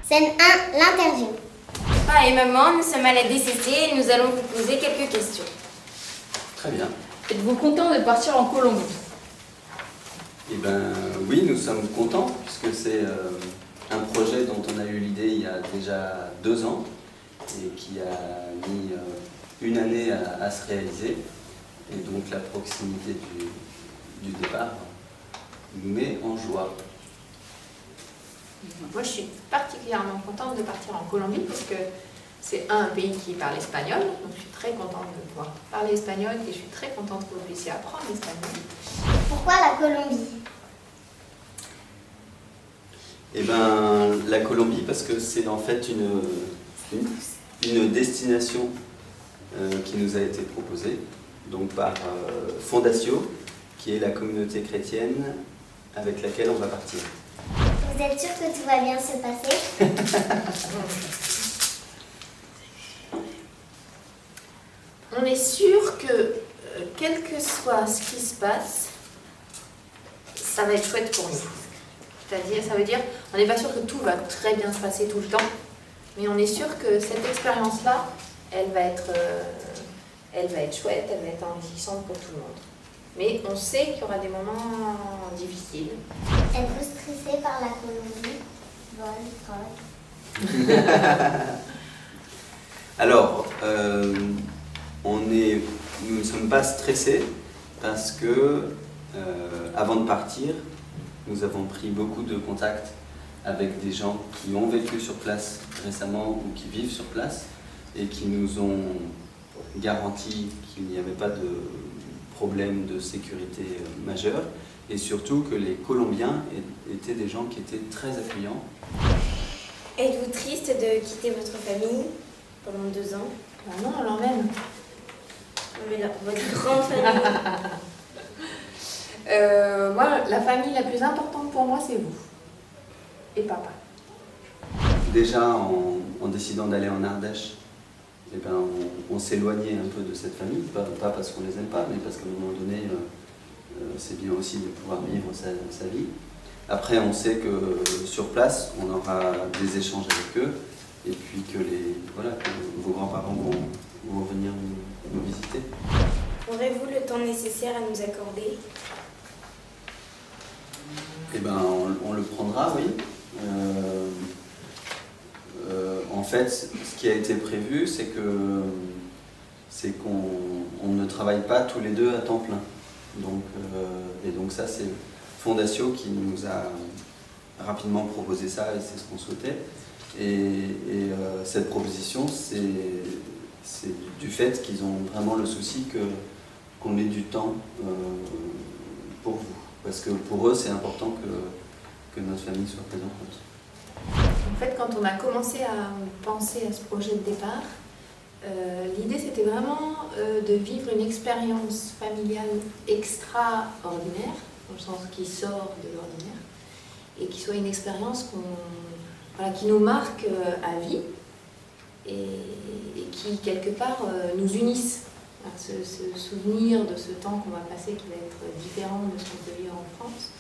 Scène 1, l'interview. Papa et maman, nous sommes à la DCC et nous allons vous poser quelques questions. Très bien. Êtes-vous content de partir en Colombie? Eh bien, oui, nous sommes contents puisque c'est un projet dont on a eu l'idée il y a déjà 2 ans et qui a mis 1 année à se réaliser. Et donc la proximité du départ nous met en joie. Moi, je suis particulièrement contente de partir en Colombie parce que c'est un pays qui parle espagnol, donc je suis très contente de pouvoir parler espagnol et je suis très contente que vous puissiez apprendre l'espagnol. Pourquoi la Colombie? Eh bien, la Colombie parce que c'est en fait une destination qui nous a été proposée donc par Fondatio, qui est la communauté chrétienne avec laquelle on va partir. Vous êtes sûr que tout va bien se passer? On est sûr que, quel que soit ce qui se passe, ça va être chouette pour nous. C'est-à-dire, ça veut dire, on n'est pas sûr que tout va très bien se passer tout le temps, mais on est sûr que cette expérience-là, elle va être chouette, elle va être enrichissante pour tout le monde. Mais on sait qu'il y aura des moments difficiles. Êtes-vous stressé par la Colombie? Vol, drogue. Alors, nous ne sommes pas stressés parce que, avant de partir, nous avons pris beaucoup de contacts avec des gens qui ont vécu sur place récemment ou qui vivent sur place et qui nous ont garanti qu'il n'y avait pas de problème de sécurité majeur et surtout que les Colombiens étaient des gens qui étaient très accueillants. Êtes-vous triste de quitter votre famille pendant 2 ans? Ah non, on l'emmène. Votre grande famille. Moi, la famille la plus importante pour moi, c'est vous. Et papa. Déjà, en décidant d'aller en Ardèche, eh ben, on s'éloignait un peu de cette famille, pas parce qu'on les aime pas, mais parce qu'à un moment donné, c'est bien aussi de pouvoir vivre sa vie. Après, on sait que sur place, on aura des échanges avec eux, et puis que que vos grands-parents vont venir nous visiter. Aurez-vous le temps nécessaire à nous accorder? Eh ben, on le prendra, oui. En fait, ce qui a été prévu, c'est qu'on ne travaille pas tous les deux à temps plein. Et donc ça, c'est Fondatio qui nous a rapidement proposé ça et c'est ce qu'on souhaitait. Et cette proposition, c'est du fait qu'ils ont vraiment le souci qu'on ait du temps pour vous. Parce que pour eux, c'est important que notre famille soit présente. En fait, quand on a commencé à penser à ce projet de départ, l'idée c'était vraiment de vivre une expérience familiale extraordinaire, dans le sens qui sort de l'ordinaire, et qui soit une expérience qui nous marque à vie et qui, quelque part, nous unisse. Ce souvenir de ce temps qu'on va passer qui va être différent de ce qu'on peut vivre en France.